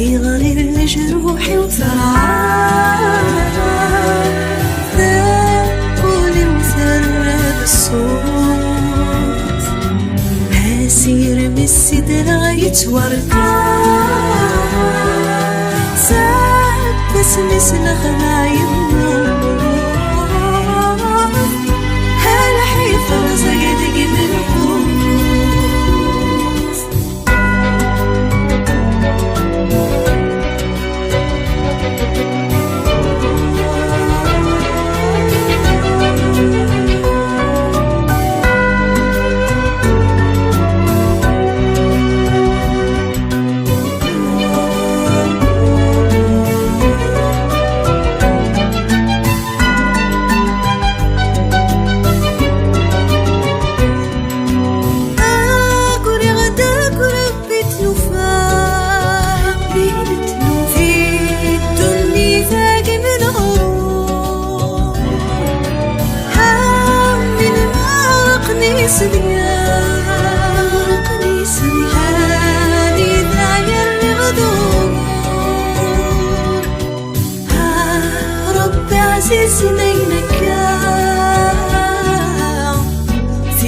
في غرير لجروحي وثرعان ذاكولي وثرب الصوت هاسير من السدرة يتوركان ساعد بس مسلخ يموت هلا حيث نزيدك من القوت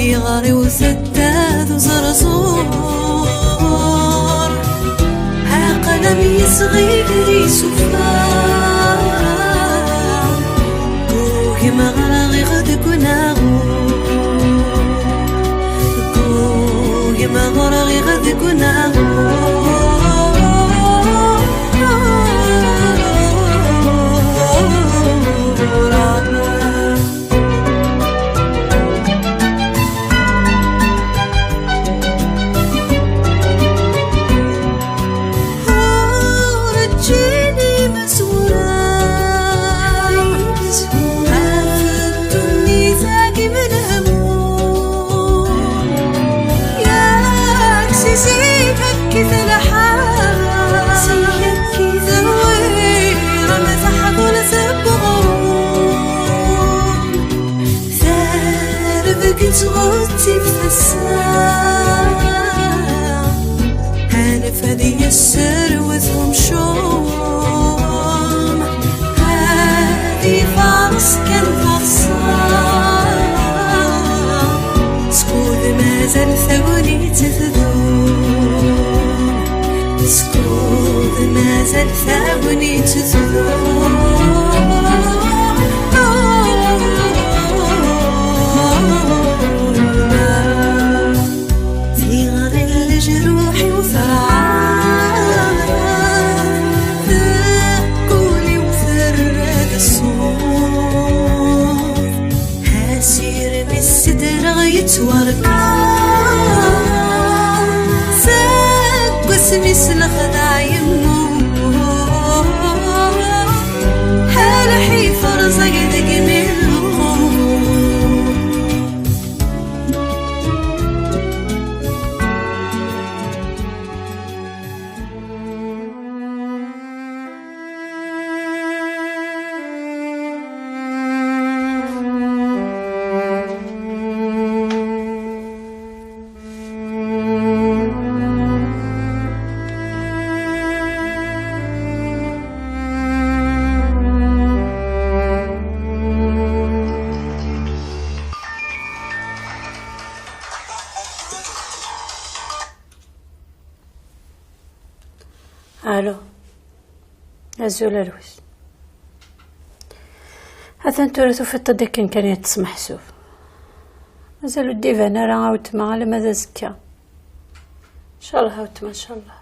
في غاري وسداد وزرزور ها قلمي صغير يسفار كوكي مغرغي غدك وناغور كوكي مغرغي غدك وناغور تغطي في الساعة هانف هذي السر وثهم شوم هذي فارس كان فرصان سكول ما زال ثوني تذون سكول ما زال ثوني تذون جروحي وثرعان ذاكولي وثرد الصوت هاسير من السدرة يتوركان ساق اسمي سلخذا يموت هلا حيفر زيدك من الو نزول الروس هذا نتورثو في التدكن كان يتسمح سوف مازالو الديفان راه عاوتما على ماذا زكا ان شاء الله عاوتما ان شاء الله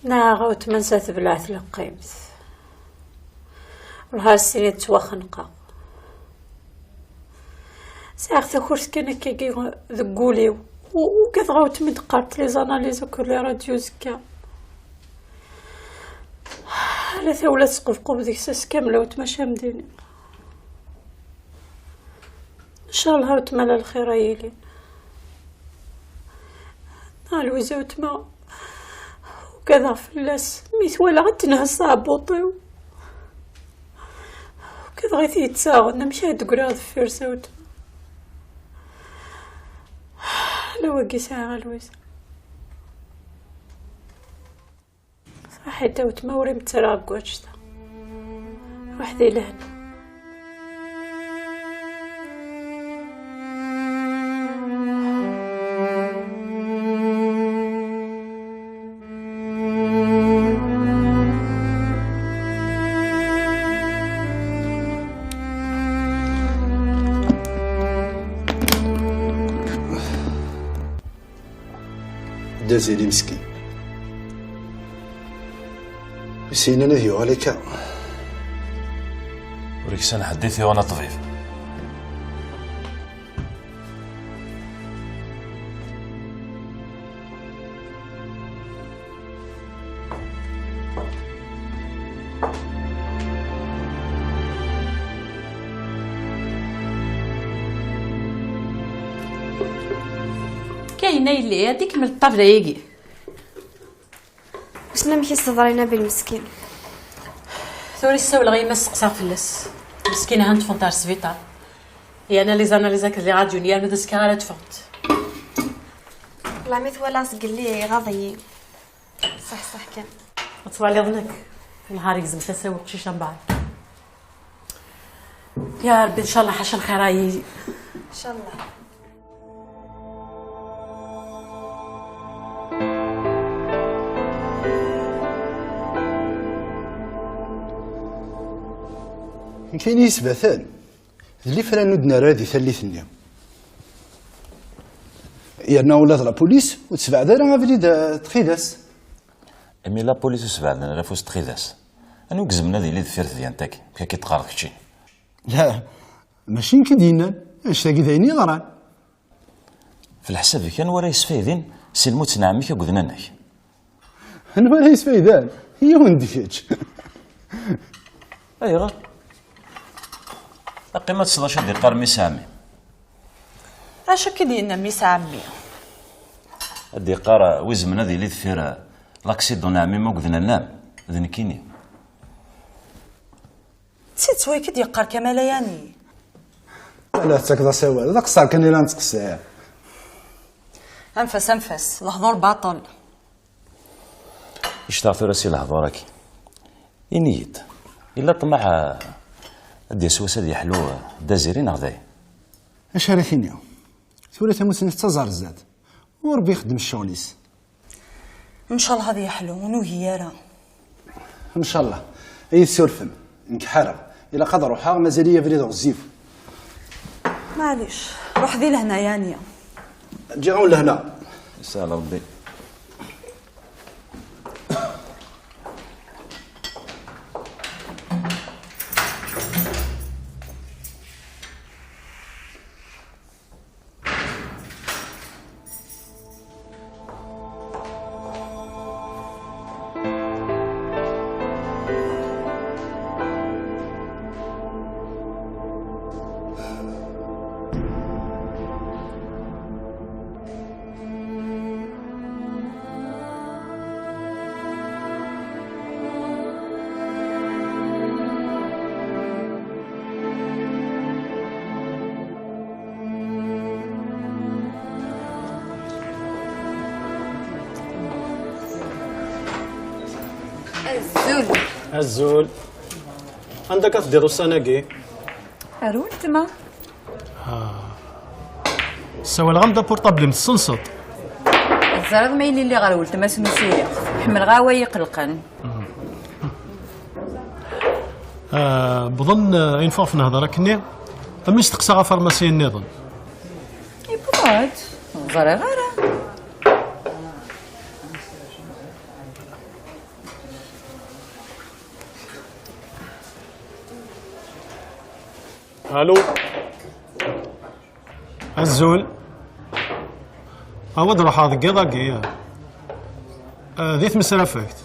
نا عاوتما نسات بلعث لقيمت والها السنين تواخنقا ساعة كورس كان كي ذقوليو وكيف غاوت من قارت لي زاناليز وكل لي راديو زكا على ثولة تسقفقو بديك ساس كاملة وتماشى مديني ان شاء الله وتمالا الخير يلين الوزا وتما وكذا فلاس ميثوالا غتنهى صابوطيو وكذا غيث يتساغن مشى تقرا ضفير ساوت لا وقي ساعة الوزا حيت وتما وري متراك واجدا وحدي لهنا. دازيلي مسكين سينا نذيو عليك وريك سنة حديثي وانا طبيب. كاينه اللي هذيك من الطابله يجي وشنا مكي صدرينا بالمسكين ثوري السول غير ما سقسا فلس مسكينه هانت فونتار سبيطار هي انا لي زاناليزاك اللي غاديو نيال ما داسكا غير تفوت والله ميت ولا قال لي غاضيين صح كان وتصوالي ظنك نهار يزم تسوق شي شنبعي يا ربي ان شاء الله حاشا الخير يجي ان شاء الله. كاين يسبثان اللي فران ودنا رادي ثلثني يرنا ولاد لابوليس وتسبع دارا غافلي تخيداس امي لا بوليس سبعدنا لا فوس تخيداس انا وكزمنا ذي اللي ذفيرت ديالتك كي تقارض كشي. لا ماشي كدينا اش تاقي ذايني غران في الحساب كان ورا يسفايدين سي الموت نعمك وقذنانك انا ولا يسفايدان هي وندي فيتش اي غير قيمة 16 دقار ميس عمي اش كدينا ميس عمي الدقار وزمنا ذي اللي ذفير لاكسيدون عمي ما وقذنا نام ذنكيني تسيت سوي كي يقار كمال يعني لا تكذا سوا ذاك الصار كان لا نتقسى انفس الهضور باطل يشتغل راسي الهضورك ينيت الا طمع دي سواسه دي حلو دازيرين غداي اش راه ثورة تموت نتزار الزاد وربي يخدم الشغليس ان شاء الله هذه حلو ونوهي راه ان شاء الله اي سورفم نكحرق الى قدر روحها مازال فريد غزيف معليش روح ذي لهنا يانيا جاون لهنا سهل ربي. الزول عندك تديرو السناقي ارول تما سوا الغامضه بورطابل متصنصط الزراد ما يلي اللي غير ولت ما سمسيه حمل غاوي يقلقن بظن اين فوف نهضر كني اما استقسى غا فارماسي النظام يبغات زرا غير الو الزول اود روح هذا قضاقي ذي تمسرا فاكت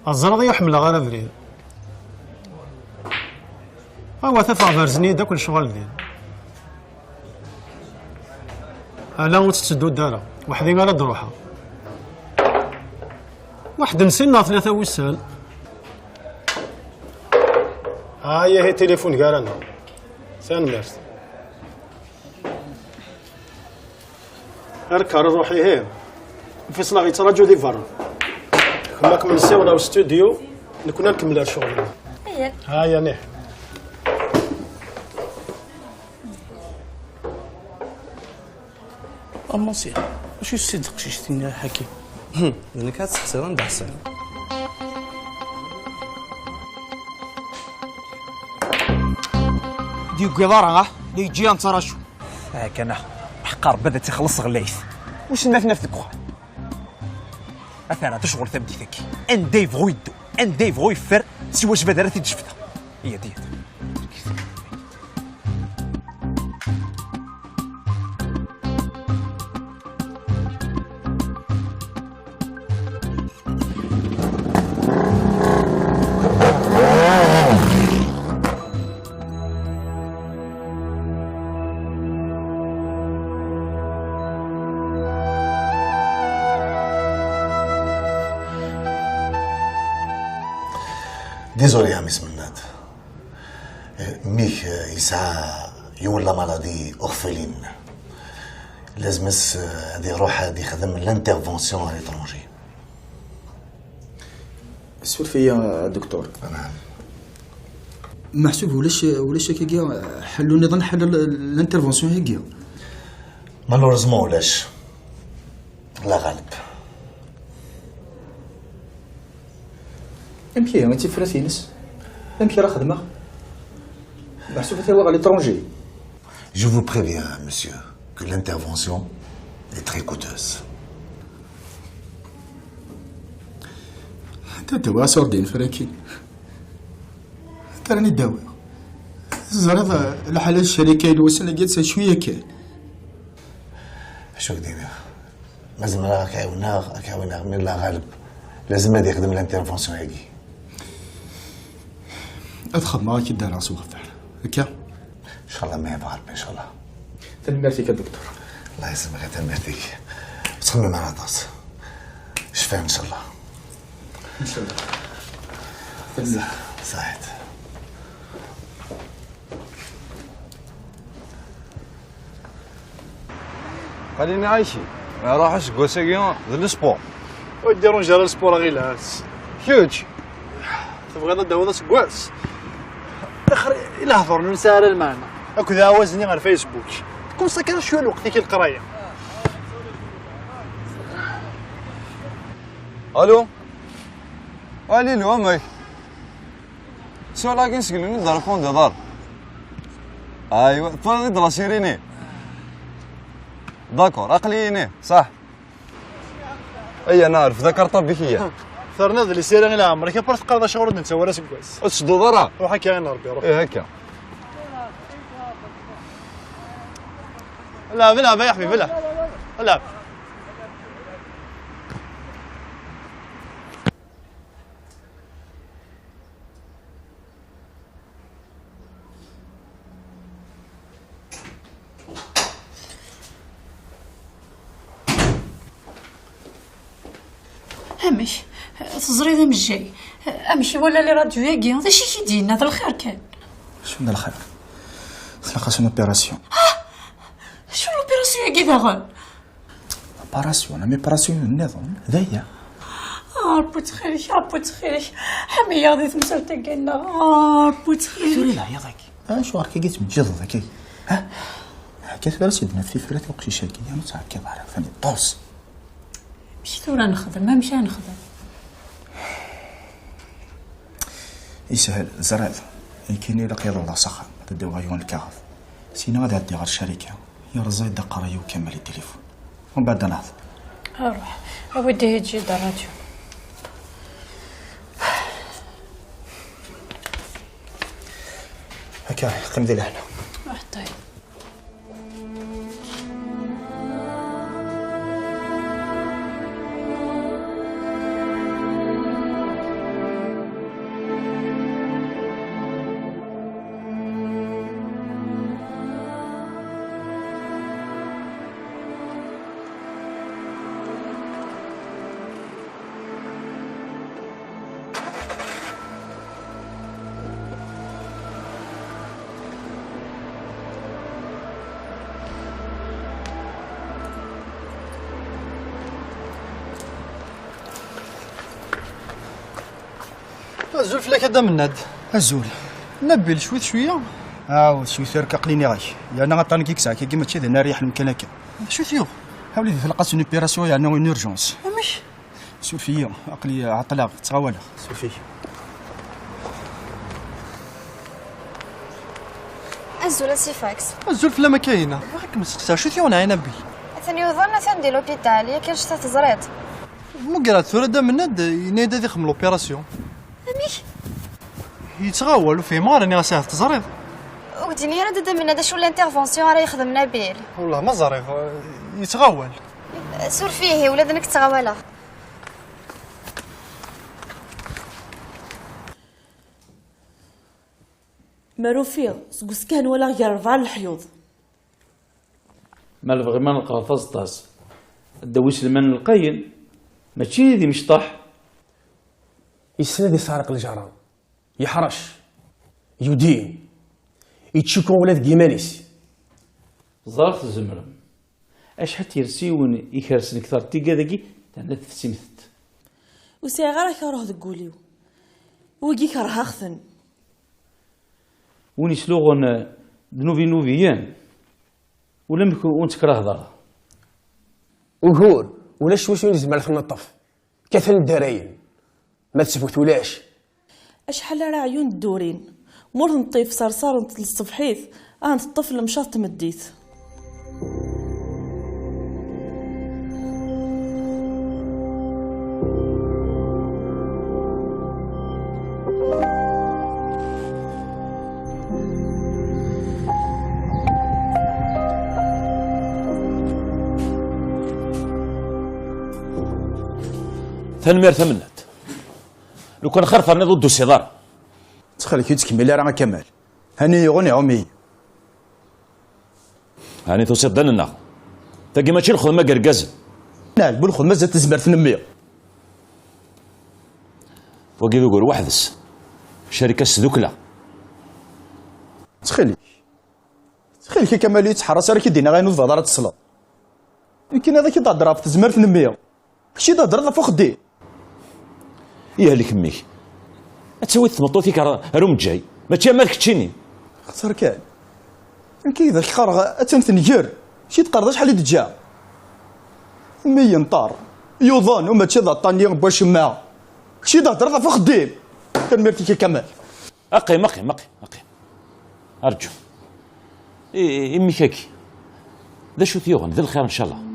الزرض يحمل غير بريد هو تفع فرزني دا كل شغل ذي لا وتتسدو الدارة وحدي غير دروحها واحد نسينا 3 وسال هي تليفون قال انا ثاني مارس اركر روحي هي فيصل غيتراجعوا دي فارا كما كملسيو ولا الاستوديو كنا نكمل الشغل. هيا هايا نيه امونسي واش يصدق شي شتينا حكيم لانك كتسخسر ندع حسن. ديك قدارة اللي يجي نتراشو هاك انا حقار بدا تيخلص غلايث واش ندافنا في الكوخ اثنا تشغل ثبتك ان دي فغو يدو ان دي فغو يفر سوا جبد راه تجفدها هي ديت. ديزولي يا مس مناد ميك يسعى يولى مرضي أورفلين لازم هذه روح هذه خدم لانترفونسيون على ليترونجي. سول فيا دكتور. نعم محسوب ولاش هكاكيا حلوا نظن حل الانترفونسيون هكاكيا مالوريزمون ولاش لا غالب. امكي انت فراسينس امكي راه خدمه محسوب حتى هو على ليترونجي. Je vous préviens, monsieur, que l'intervention est très coûteuse. انت دواء سردين فراكين تراني الدواء زرد الحالة الشركة الوسن اللي جالسة شوية كان شو كدير لازم راك عاوناغ من لا غالب لازم هادي يخدم الانترفونسيون هادي. ادخل معاك يدار راسو غفار هكا ان شاء الله ما يبغى ربي ان شاء الله. تنمر فيك الدكتور. الله يسلمك تنمر فيك تخمم على طاس شفاء ان شاء الله. ان شاء الله صحيت. خليني عايشي ما راحش كوسيكيون ذا السبور وديروا نجرى السبور غير لاس كيوتش تبغي ندوض سكواس اخر الى هضر نسال المعنى هكذا وزني على الفيسبوك تكون ساكن شويه الوقت كي القرايه. الو علي لو ماي سو لاكين سكلوني دار كون دار ايوا فاضي دلا سيريني داكور اقليني صح اي نعرف ذكرت بك هي ثرنا ذي سير غير عمرك برا تقرا شغل انت ولا سكواس تشدو ضرا روح هكا غير ربي روح. ايه هكا لا بلا يا حبيبي بلا لا امشي تزريد من الجاي امشي ولا لي راديو ياكي هذا شي كيدينا هذا الخير كان. شنو الخير؟ خلقنا اوبيراسيون. شنو لوبيراسيون ياكي داغون؟ اوبيراسيون ميبراسيون النظام هذايا. ربي تخيلك ربي تخيلك حمية غادي تمثل تاكينا ربي تخيلك. سوري لا يا ذاك شو راك قلت متجدد ذاك ها كيف فاش سيدنا في فرات وقتي شاكي يا مصعب كيف عارف فاني طوس مشيت ورا نخدم ما مشى نخدم. يسهل زراد كاين الا قيض ولا سخا تداو غيون الكهف سينا غادي عدي غير الشركه يا رزاي دق رايو وكمل التليفون ومن بعد نهض. اروح اودي تجي دار راديو. هكا قم ديال هنا طيب الزول فلاك هذا مناد. الزول نبيل شويه. شوي ثيرك قليني غاي يا انا غطاني كيك ساعه كيما تشي انا ريح المكان هكا. شو ثيو؟ وليدي في القاس اون اوبيراسيون يعني اون اورجونس. مش سولفيا عقلي عطلاق تغاوله سولفي. الزول سيفاكس. الزول فلا ما كاينه. راك مسقسا شو ثيو انا نبيل. ثاني يظن ثندي لوبيتال يا كان شتا تزريت. مو قرات ثورة دا مناد ينادى ذي خم لوبيراسيون. مش يتغاول وفي مار اني غاسيه تزريض. وديني انا دا مناد شو الانترفونسيون راه يخدم نبيل. والله ما زريض يتغاول. سور فيه ولا ذنك تغاوله. ماروفيا سكوس كان ولا غير 4 الحيوض. مال فغيمان القفاز طاس الدويس المن القين ماشي ذي مشطح يسند يسارق الجرام يحرش يدين يتشكو ولاد كيمانيس زارت الزمرم اش حتى يرسيون يكرسن كثر تيكا داكي تاع تسمثت وسي غير كروه تقوليو ويجي كره اخثن وني سلوغن نوفيان ولم يكن ونتكره هضره وقول ولا شوي نزمع في النطف كثن الدراين ما تسفوتولاش اشحال راه عيون الدورين مور نطيف صرصار الصفحيث انت الطفل مشاط تمديت تنمير ثمنت لو كان خرفرني ضد الصدار تخليك تكمل راه كمال هاني يغني عمي هاني توصل دننا تاقي ماشي الخدمه قرقازن نعم بالخدمه زاد تزمر تنمي وكيف يقول وحدس شركه سدوكله تخليك كمال يتحرس راه كيدينا غينوض في هضره الصلاه يمكن هذا كيتهضر في تزمر تنمي كشي تهضر في خدي يا لك ميك تسوي تمطو فيك روم جاي ماشي مالك تشيني خسر كان يمكن اذا الخرغ اتنثنجر شي تقرض شحال يتجا مي نطار يوظان وما تشذا طاني باش ما شي تهضر في خديم تنمرتي كمال اقيم ارجو امي كاكي ذا شو ثيوغن ذا الخير ان شاء الله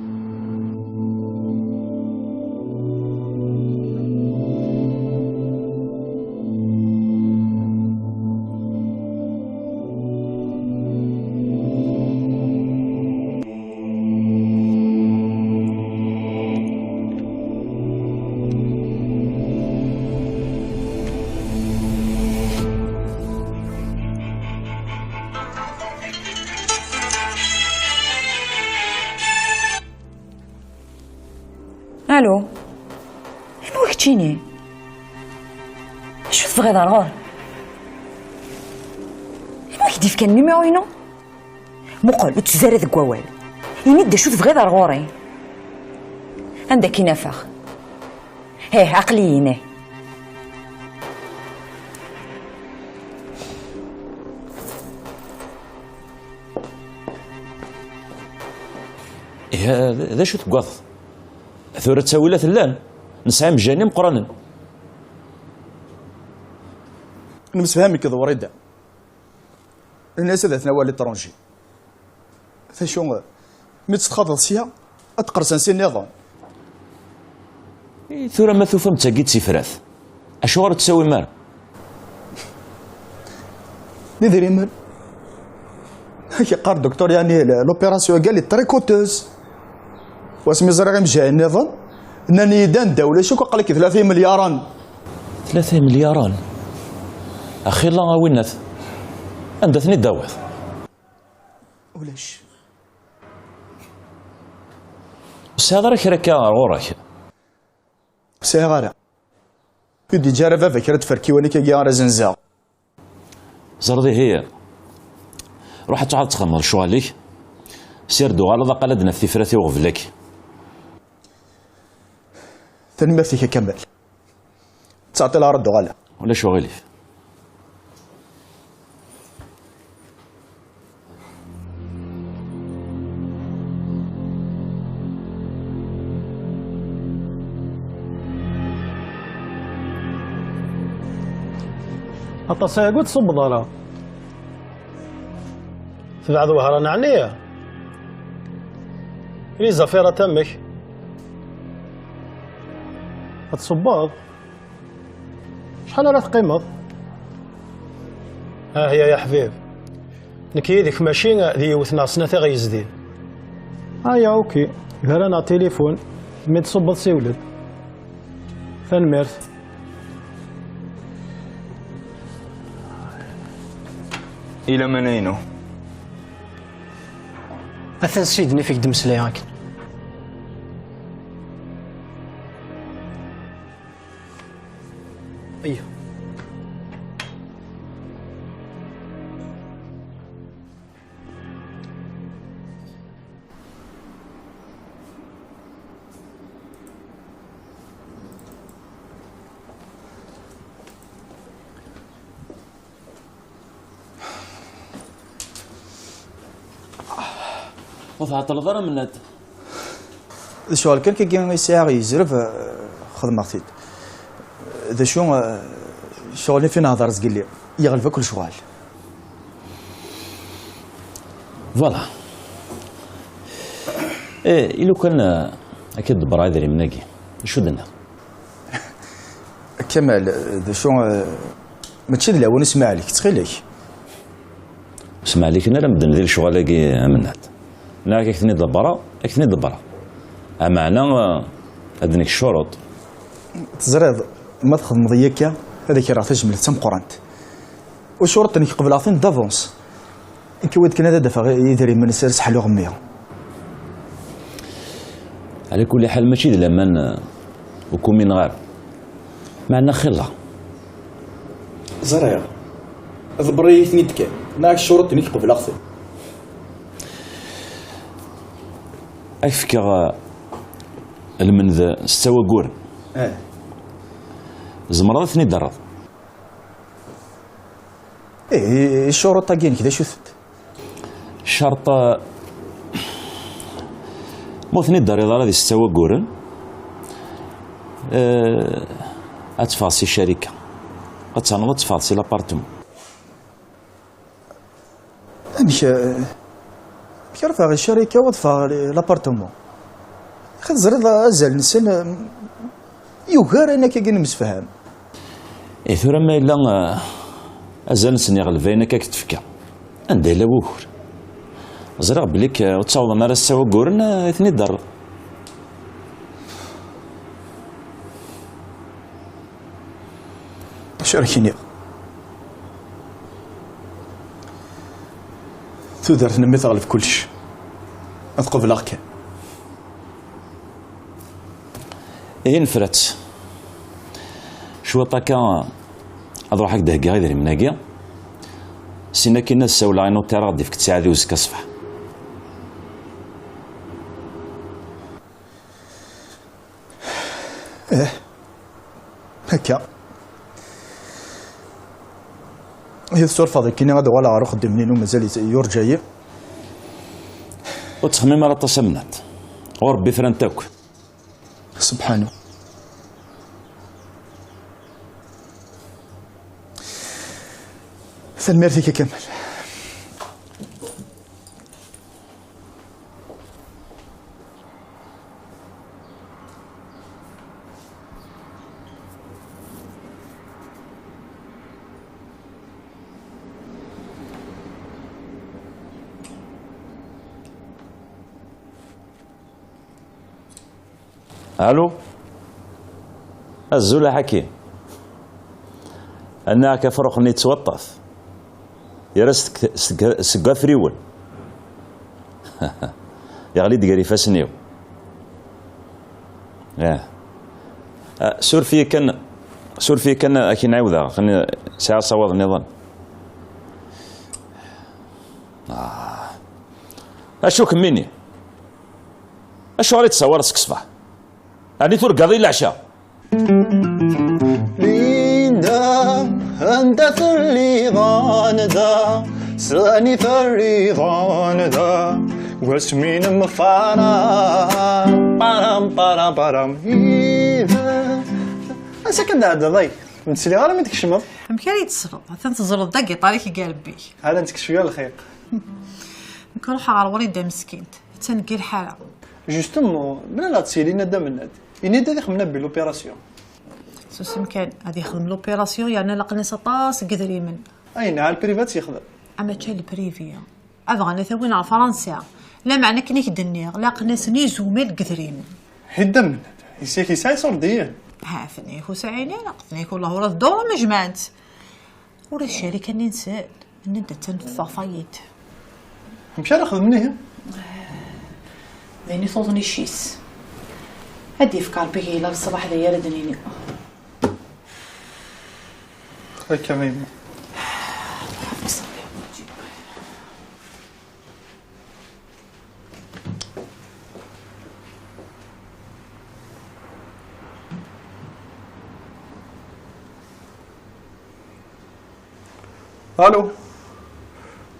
الو شنو وقتيني شو تبغي ضرور شنو كيدير كان النيميرو هنا مقل وتزاري ذك ووال ينيد شو تبغي ضروري عندك نفخ هيه عقلينه ذا شو تقاض ثورة تساويلات اللان نسعى مجاني مقرانا نمسفهمك كذا وريدا الناس هذا تناول الترونجي فشو مي تتخاض سيا اتقرصن سي النظام ثورة ما ثوفم تاقيت سفراث اشو غير تساوي مار نديري مال هاكي قار دكتور يعني لوبيراسيون قال لي تريكوتوز واسمي زرع مجاي النظام انني دان دولة شو قال لك 3 ملياران 3 ملياران اخي الله وينات اندثني داوث ولاش بس هذا راك راك غوراك سيغارة يدي جارفة فكرة فركي وانا كي غارة زنزا زردي هي روح تعال تخمر شو عليك سير دو غالضا قلدنا في فراتي وغفلك تنمر فيك كمل تعطي لها ردو غالا ولا شغليف. التصايق تصب ضرا تبعد وهران عنيا لي زفيرة تمك تصباض شحال راه تقيمض؟ ها هي يا حبيب نكيدك ماشي ذي وثنا سنة غيزدي هيا اوكي غير تليفون مي تصبض سيولد تنمرت إلى منينو أثن سيدني فيك دمسلياك أيه وتعطل ضرر من هاد السؤال كان كي ساعة يزرف خدمتي ذا شو شغل فين هضر زقل لي يغلب كل شغال فوالا. ايه إلو كان اكيد برايدري مناكي شو درنا كمال ذا شو ما تشد لا ونسمع لك تخيلك اسمع لك انا نبدا ندير شغل كي عملنات لا كيكتني دبرا كيكتني دبرا معنا هذنيك الشروط تزرد ما تخدم ضيكا هذاك راه تجمل تم قرانت وشروط انك قبل عطين دافونس انك ود كنا دافع يدري من السرس حلو غميه على كل حال ماشي لما وكون من غير معنا خلا زرير ضبري ثنيتك ناك الشروط انك قبل عطين أفكر المنذ استوى قور زمرضتني درض ايه الشروط تاقين كذا شفت الشرط موثني درض هذه استوى قور أتفاصي الشركة أتفاصي تفاصي لابارتمون مش كيف غير الشركة وضفها لابارتمون خد زرد أزل نسن يوغار أنا كي نمسفهم إيه ثورة ما إلا أزل نسن يغلبين كاك تفكر عندها إلا وكر زرق بليك وتصاوض أنا راه قورن اثني ضر شاركيني تقدر تنمي تغلب كلش أتقبل أخك إيه نفرت شو طاكا أضروح هكذا هكا غير من هكا سينا كي الناس ساولا عينو تيرا غادي فيك تساعدي وزكا صفح إيه هكا هي السالفة ذيك كينا غادا ولا عارف خدم منين ومازال يرجع وتخمم على تصمنات وربي فرنتاك سبحانه ثمرتك كمل الو الزول حكيم انا كفرق ني توطف يرست سقا فريول يا غلي دقاري فاسنيو سور في كان اكي نعاودها خليني ساعه صواب النظام اشو كميني اشو غادي تصور راسك صباح يعني ترقضي العشاء ليندا غندا ثلي غاندا ساني ثري غاندا واسمين مفارا بارام بارام بارام إيفا أساكن هذا ضي نتسلي غير ما تكشمض مكان يتصرف تنتظر دقي طريق قال بيك هذا انت كشويه الخير نروح على الوريد مسكينت تنقي الحاله جوستومون بلا لا تسيلي ندا من ناد إني دا خمنا بالوبيراسيون سوسي مكان غادي يخدم لوبيراسيون يعني لقني سطاس قدري من اي نعم البريفات يخدم اما تا البريفيا ابغى ثوين على فرنسا لا معنى كنيك دنيغ لا قناسني زوميل قدرين هدا من يسيك يساي صرديا ها فنيك وسعيني نقتنيك والله ورا الدور مجمعت ورا الشركه اللي نسال نبدا تنفافايت مشى نخدمني بيني صوتني شيس هدي فكر بيكي لا الصباح ذي يردنيني هكا ميمة الو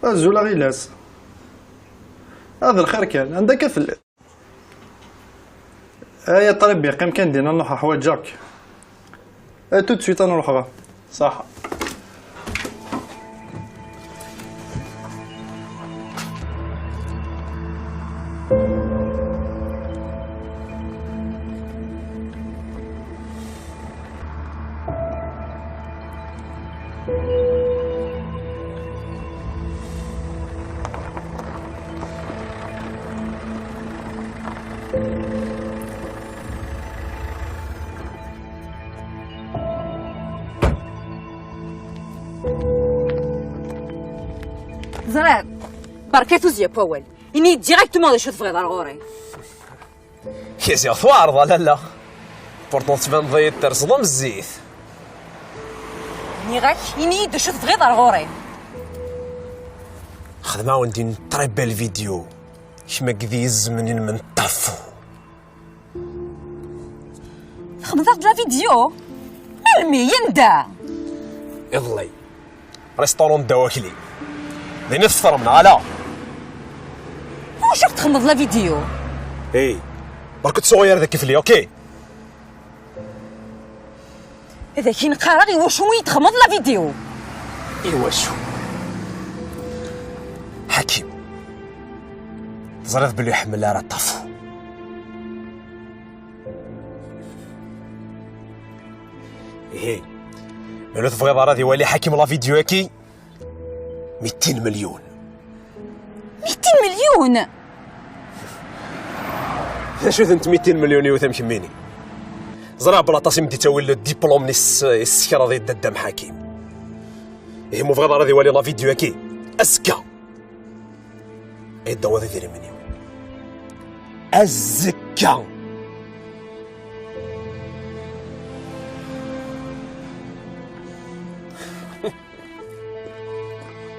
الزولا غيلاس هذا الخير كان عندك كفل يا طريب يقيم كان دينا نروح حوايج جاك تو دو سويت نروح غا صح زرار بركاتو زيا بوال إني ديريكتومون دي شوت فغي دار غوري كيزي ثوار لا لا بورطون تبان ضيط ترصدم الزيت إني غاك إني دي شوت فغي دار غوري خدمة وندي نطريب الفيديو كيما كذي الزمن من طفو خدمت لا فيديو المي يندا يضلي ريستورون دواكلي لين الثر من علا واش راك تخمض لا فيديو اي برك تصوير ذاك كيف لي اوكي اذا كاين قراغي واش هو يتخمض لا فيديو ايوا شو حكيم زريت بلي يحمل راه طفو ايه ملو تبغي راه يولي حكيم لا فيديو هاكي 200 مليون 200 مليون شو انت 200 مليون يوثم كميني زرع بلا طاسي مدي تولي الدبلوم نيس السكره ديال الدم حكيم ايه مو فغي راه يولي لا فيديو هاكي اسكا ايه الدوا ديري مني الزكا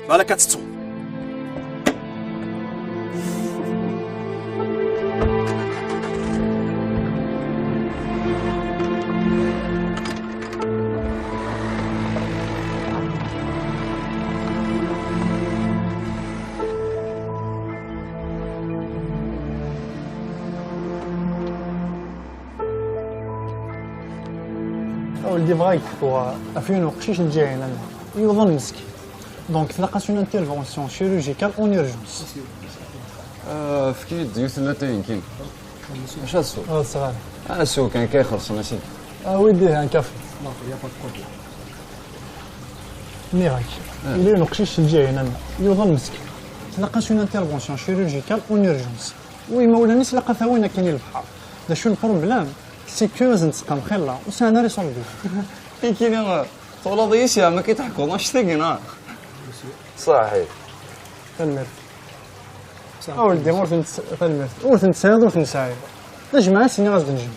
مالك كتستو ولدي بغاك افيون وقشيش الجاي هنا يوضن مسكين دونك تلقات اون انترفونسيون شيروجيكال اون اورجونس فكيد يوثنا تاين اش السوق؟ صغار السوق كان كيخلص ماشي وديه ان كافي ميراك يدير نقشيش الجاي هنا يوضن مسكين تلقات اون انترفونسيون شيروجيكال اون اورجونس وي ما ولانيش لقى ثوينا كاين البحر دا شو البروبليم سي كو لازم تسقم خير وسانا ريسولفي كاين طول ضيسيا ما كيتحكوناش ثقنا صحيح تنمر اولدي ورث تنمر ورث نتساعد ورث نساعد نجمع سيني غاز نجمع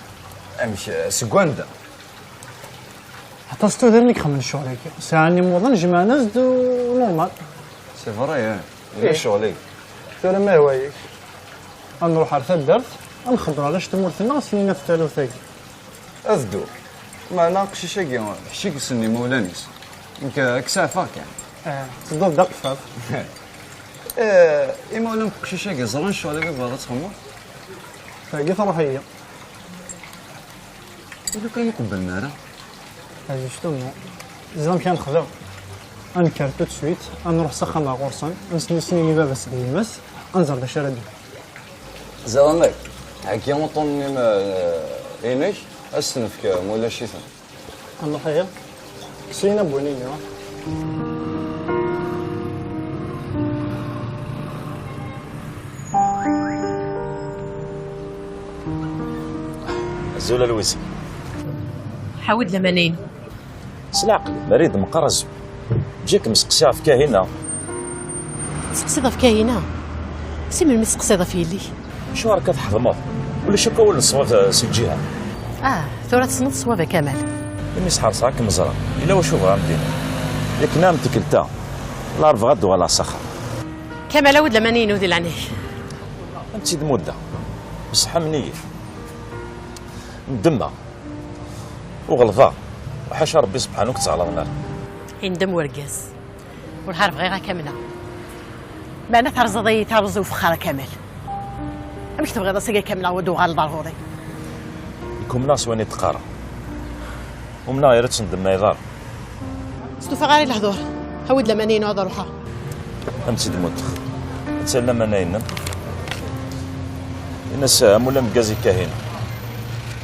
امشي سكواندا حتى ستو ديرني كخمن الشغل هيك ساعني موضه نجمع ناس نورمال سي فري ايه شغلي ترى ما هوايك نروح على الدرت نخبر علاش تمورثنا سنينا في الثلاثه اذدو ما ناقش شي حشيك سني مولانيس كسافة كاع تضرب دق فاض. إما ولا مقشيشة كزران شو على باغا تخمر. فاقي تروح هي. ولا كان قبلنا راه. هذا شتو زعما كان نخدم. غنكر تو سويت غنروح سخن مع غورصان نسني سنيني بابا سليماس انزر باش راه زرانك هاكي مطوني ما إنيش أستنفك مولا شيثن. الله خير. سينا بونيني زولا لويس حاود لمنين سلاق مريض مقرز جاك مسقسيها في كاهنه تسقسيضه في كاينه سي من مسقسيضه في يلي شو راك تحضمض ولا شو كون نصوات سي الجهه ثورة تصنت صوابه كمال اني سحر صاك مزرعه الا واش بغا مدينه ياك نام تكلتا لا رفغ غدو ولا صخر كمال ود لمنين ودي العنيه انت دموده بصحه منيه ندمه وغلظه وحاشا ربي سبحانه وتعالى النار يندم ورقاز والهارف غير كامله ما انا ترزضي ترزو فخاره كامل امش تبغي راسك كامله ودو غال ضروري يكون ناس وين يتقارا ومنا يرتش ندم نايضار ستوفى غير الهضور هود لمنين وهذا روحها امتي دموت تسلم انا ينم الناس مولا مكازي كاهن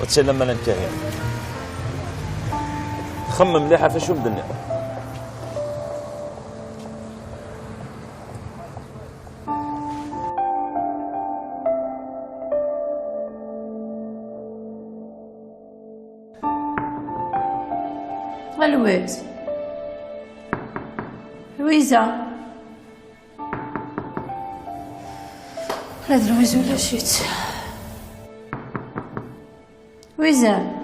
وتسلم انا الكاهن خمم مليحه فاش ودني الويز لويزا هذا الويز ولا شيت لويزا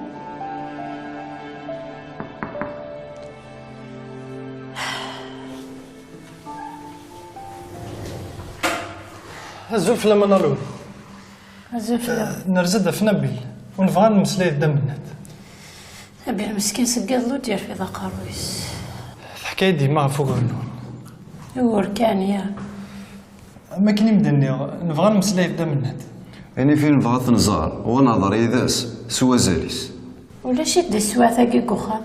الزوف لما نالو الزوف نرزد في نبيل ونبغى نمسلي دم النت أبي المسكين سقاد لو دير في ذا قرويس الحكاية ديما فوق النون يور كان يا ما كني مدني نبغى نمسلي دم النت يعني فين بغات نزار ونظري ذاس سوا زاليس ولا شي دي سواثا كي كوخا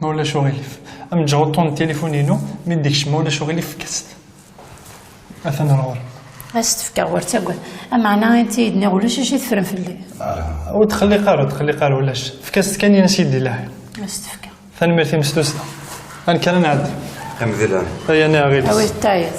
ما ولا شغيلف ام جاوطون تليفونينو من ديكش ما ولا شغيلف كست اثنا نور استفكا ورتاقول اما انا انت يدني ولا شي تفرن في الليل وتخلي قارو ولاش فكاست كان يا سيدي الله استفكا ثاني مرتي مستوسنا انا كان نعدي امذلا هيا انا غير اوي تايد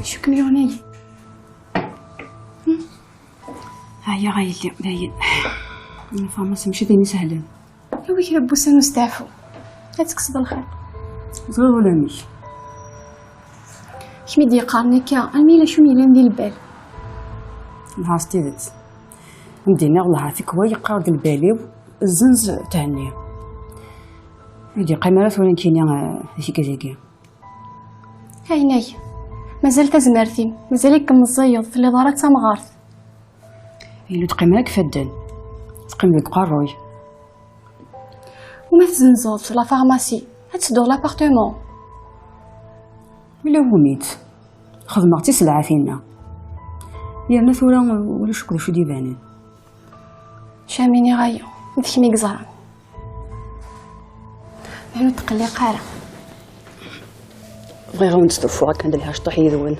شو كميوني هيا غايلي باين الفارماسي ماشي دايما سهلين ويك لبوسان نستعفو لا تكسب الخير صغير ولا مش كمي دي قارني كا الميلا شو ميلا ندير البال نهار ستيدت مدينا والله فيك هو يقارد البالي الزنز تهنيه يدي قيمرات ولا كاينه شي كازاكيا هايناي مازال تزمرتي مازالك مزيض في اللي دارت مغارث إلا تقيمك فدان تقيم لك قروي وما تزنزلش لا فارماسي هتسدو لابارتمون إلا هو ميت خدمتي سلعة فينا يا ثورة ولا شكون شو ديبانين شاميني غايو ذيك ميك زهران نحن تقلي قارة بغي غير نستوفو غا كندير لها شطوح يذون